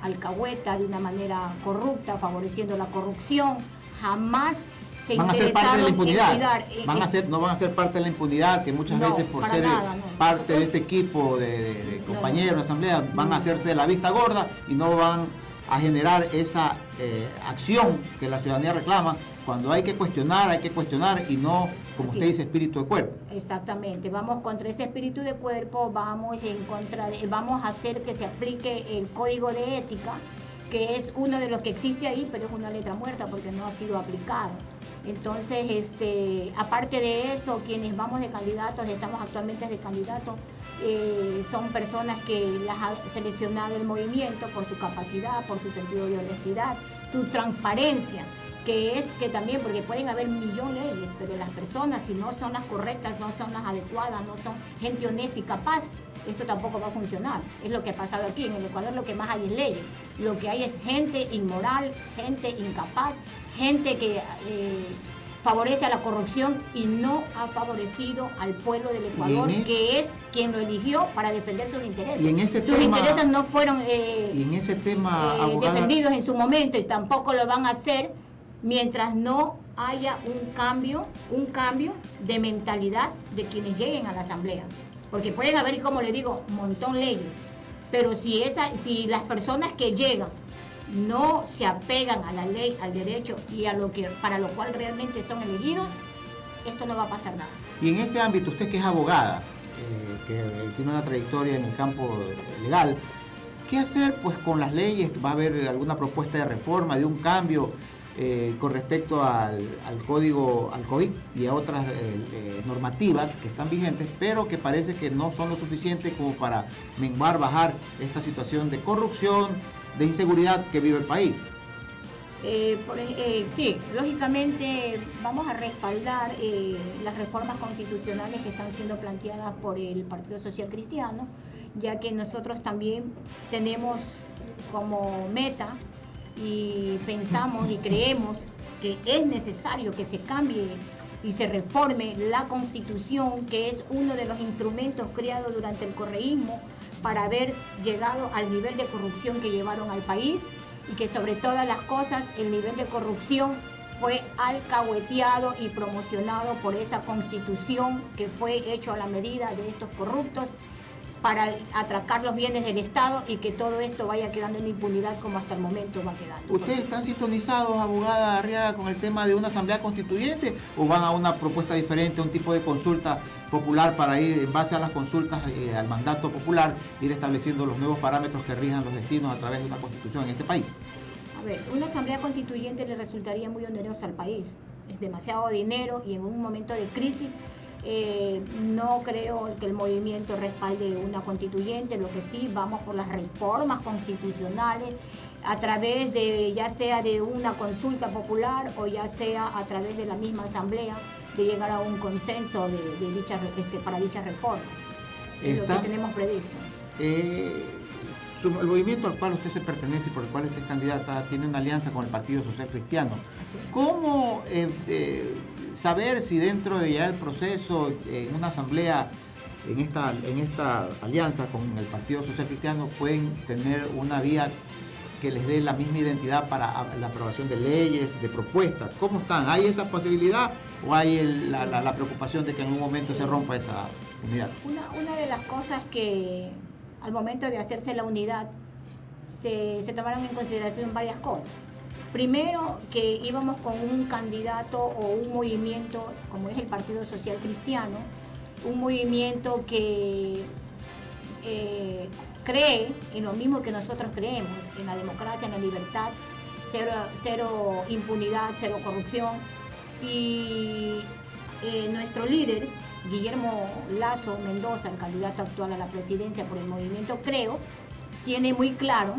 alcahueta, de una manera corrupta, favoreciendo la corrupción. Jamás van a ser parte de la impunidad. No van a ser parte de la impunidad, que muchas veces por ser parte de este equipo de compañeros de asamblea van a hacerse de la vista gorda y no van a generar esa acción que la ciudadanía reclama cuando hay que cuestionar y no, como usted dice, espíritu de cuerpo. Exactamente, vamos contra ese espíritu de cuerpo, vamos a hacer que se aplique el código de ética, que es uno de los que existe ahí, pero es una letra muerta porque no ha sido aplicado. Entonces, aparte de eso, quienes vamos de candidatos, estamos actualmente de candidatos, son personas que las ha seleccionado el movimiento por su capacidad, por su sentido de honestidad, su transparencia, que también, porque pueden haber millones de leyes, pero las personas, si no son las correctas, no son las adecuadas, no son gente honesta y capaz, esto tampoco va a funcionar. Es lo que ha pasado aquí. En el Ecuador lo que más hay es leyes. Lo que hay es gente inmoral, gente incapaz, gente que favorece a la corrupción y no ha favorecido al pueblo del Ecuador, que es quien lo eligió para defender sus intereses. Y en ese sus intereses no fueron defendidos en su momento y tampoco lo van a hacer mientras no haya un cambio de mentalidad de quienes lleguen a la asamblea. Porque pueden haber, como le digo, un montón de leyes, pero si las personas que llegan no se apegan a la ley, al derecho y a lo que para lo cual realmente son elegidos, esto no va a pasar nada. Y en ese ámbito, usted que es abogada, que tiene una trayectoria en el campo legal, ¿qué hacer pues con las leyes? ¿Va a haber alguna propuesta de reforma, de un cambio con respecto al código, al COVID y a otras normativas que están vigentes, pero que parece que no son lo suficiente como para bajar esta situación de corrupción, de inseguridad que vive el país? Sí, lógicamente vamos a respaldar las reformas constitucionales que están siendo planteadas por el Partido Social Cristiano, ya que nosotros también tenemos como meta y pensamos y creemos que es necesario que se cambie y se reforme la Constitución, que es uno de los instrumentos creados durante el correísmo para haber llegado al nivel de corrupción que llevaron al país, y que sobre todas las cosas el nivel de corrupción fue alcahueteado y promocionado por esa Constitución que fue hecho a la medida de estos corruptos para atracar los bienes del Estado, y que todo esto vaya quedando en impunidad como hasta el momento va quedando. ¿Ustedes están sintonizados, abogada Arriaga, con el tema de una asamblea constituyente, o van a una propuesta diferente, un tipo de consulta popular para ir, en base a las consultas al mandato popular, ir estableciendo los nuevos parámetros que rijan los destinos a través de una constitución en este país? A ver, una asamblea constituyente le resultaría muy onerosa al país. Es demasiado dinero y en un momento de crisis no creo que el movimiento respalde una constituyente. Lo que sí, vamos por las reformas constitucionales a través de, ya sea de una consulta popular o ya sea a través de la misma asamblea, de llegar a un consenso para dichas reformas. Es lo que tenemos previsto. El movimiento al cual usted se pertenece y por el cual usted es candidata tiene una alianza con el Partido Social Cristiano. ¿Cómo saber si dentro de ya el proceso, en una asamblea, en esta alianza con el Partido Social Cristiano, pueden tener una vía que les dé la misma identidad para la aprobación de leyes, de propuestas? ¿Cómo están? ¿Hay esa posibilidad o hay la preocupación de que en un momento se rompa esa unidad? Una de las cosas que al momento de hacerse la unidad se tomaron en consideración varias cosas. Primero, que íbamos con un candidato o un movimiento como es el Partido Social Cristiano, un movimiento que cree en lo mismo que nosotros creemos, en la democracia, en la libertad, cero impunidad, cero corrupción. Y nuestro líder, Guillermo Lasso Mendoza, el candidato actual a la presidencia por el movimiento Creo, tiene muy claro,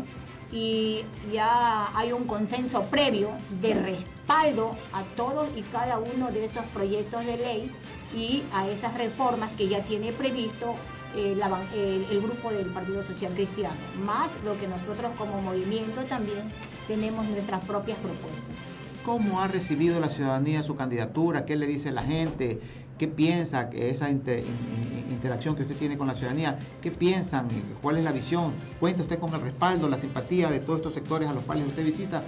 y ya hay un consenso previo de respaldo a todos y cada uno de esos proyectos de ley y a esas reformas que ya tiene previsto el grupo del Partido Social Cristiano, más lo que nosotros como movimiento también tenemos nuestras propias propuestas. ¿Cómo ha recibido la ciudadanía su candidatura? ¿Qué le dice la gente? ¿Qué piensa que esa interacción que usted tiene con la ciudadanía? ¿Qué piensan? ¿Cuál es la visión? ¿Cuenta usted con el respaldo, la simpatía de todos estos sectores a los cuales usted visita?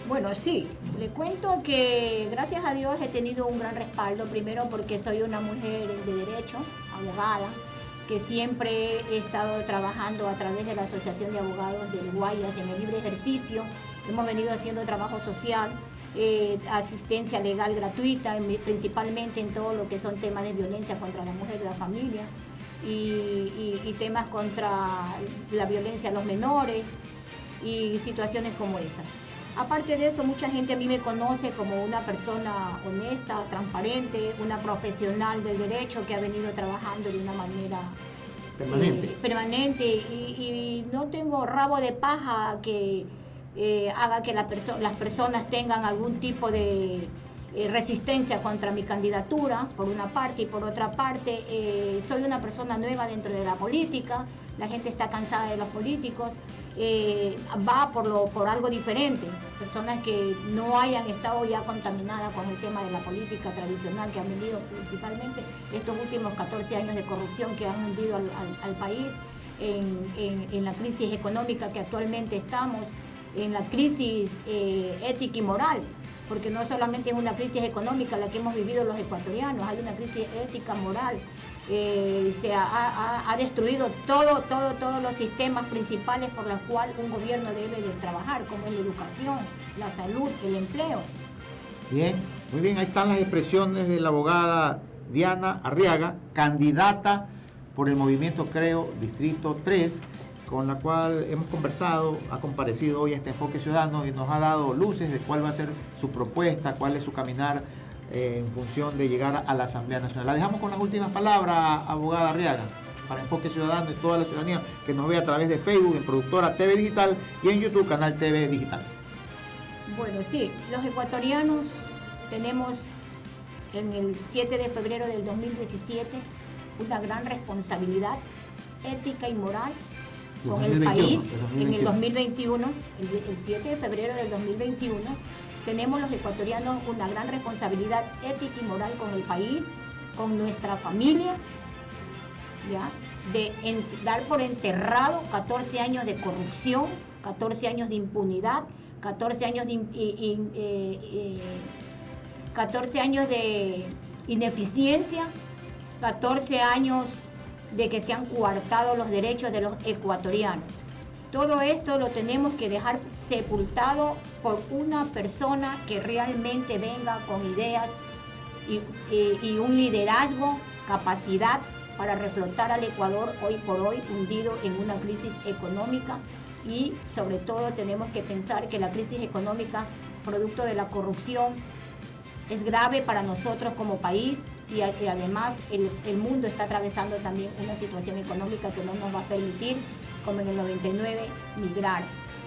Bueno, sí, le cuento que gracias a Dios he tenido un gran respaldo, primero porque soy una mujer de derecho, abogada, que siempre he estado trabajando a través de la Asociación de Abogados del Guayas en el libre ejercicio. Hemos venido haciendo trabajo social, asistencia legal gratuita, principalmente en todo lo que son temas de violencia contra la mujer y la familia, y temas contra la violencia a los menores y situaciones como estas. Aparte de eso, mucha gente a mí me conoce como una persona honesta, transparente, una profesional del derecho que ha venido trabajando de una manera permanente y no tengo rabo de paja que haga que las personas tengan algún tipo de resistencia contra mi candidatura, por una parte, y por otra parte, soy una persona nueva dentro de la política, la gente está cansada de los políticos, va por algo diferente, personas que no hayan estado ya contaminadas con el tema de la política tradicional, que han venido principalmente estos últimos 14 años de corrupción que han hundido al país en la crisis económica que actualmente estamos, en la crisis ética y moral, porque no solamente es una crisis económica la que hemos vivido los ecuatorianos, hay una crisis ética, moral, se ha destruido todos los sistemas principales por los cuales un gobierno debe de trabajar, como es la educación, la salud, el empleo. Bien, muy bien, ahí están las expresiones de la abogada Diana Arriaga, candidata por el movimiento Creo Distrito 3, con la cual hemos conversado, ha comparecido hoy a este Enfoque Ciudadano y nos ha dado luces de cuál va a ser su propuesta, cuál es su caminar en función de llegar a la Asamblea Nacional. La dejamos con las últimas palabras, abogada Arriaga, para Enfoque Ciudadano y toda la ciudadanía que nos ve a través de Facebook, en Productora TV Digital y en YouTube, Canal TV Digital. Bueno, sí, los ecuatorianos tenemos en el 7 de febrero del 2017 una gran responsabilidad ética y moral con el país. En el 2021, el 7 de febrero del 2021, tenemos los ecuatorianos una gran responsabilidad ética y moral con el país, con nuestra familia, ¿ya? De dar por enterrado 14 años de corrupción, 14 años de impunidad, 14 años de ineficiencia, 14 años de que se han coartado los derechos de los ecuatorianos. Todo esto lo tenemos que dejar sepultado por una persona que realmente venga con ideas y un liderazgo, capacidad para reflotar al Ecuador hoy por hoy hundido en una crisis económica, y sobre todo tenemos que pensar que la crisis económica producto de la corrupción es grave para nosotros como país. Y además el mundo está atravesando también una situación económica que no nos va a permitir, como en el 99, migrar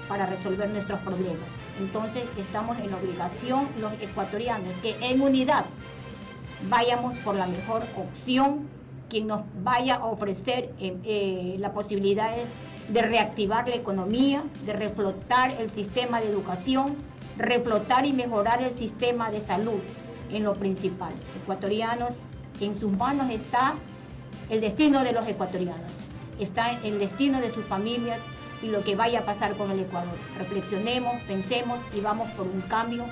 para resolver nuestros problemas. Entonces estamos en obligación los ecuatorianos que en unidad vayamos por la mejor opción, quien nos vaya a ofrecer la posibilidad de reactivar la economía, de reflotar el sistema de educación, reflotar y mejorar el sistema de salud. En lo principal, ecuatorianos, en sus manos está el destino de los ecuatorianos, está el destino de sus familias y lo que vaya a pasar con el Ecuador. Reflexionemos, pensemos y vamos por un cambio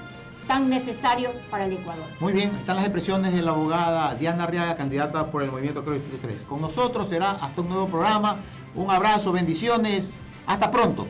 tan necesario para el Ecuador. Muy bien, están las expresiones de la abogada Diana Arriaga, candidata por el movimiento Creo Distrito 3. Con nosotros será hasta un nuevo programa. Un abrazo, bendiciones, hasta pronto.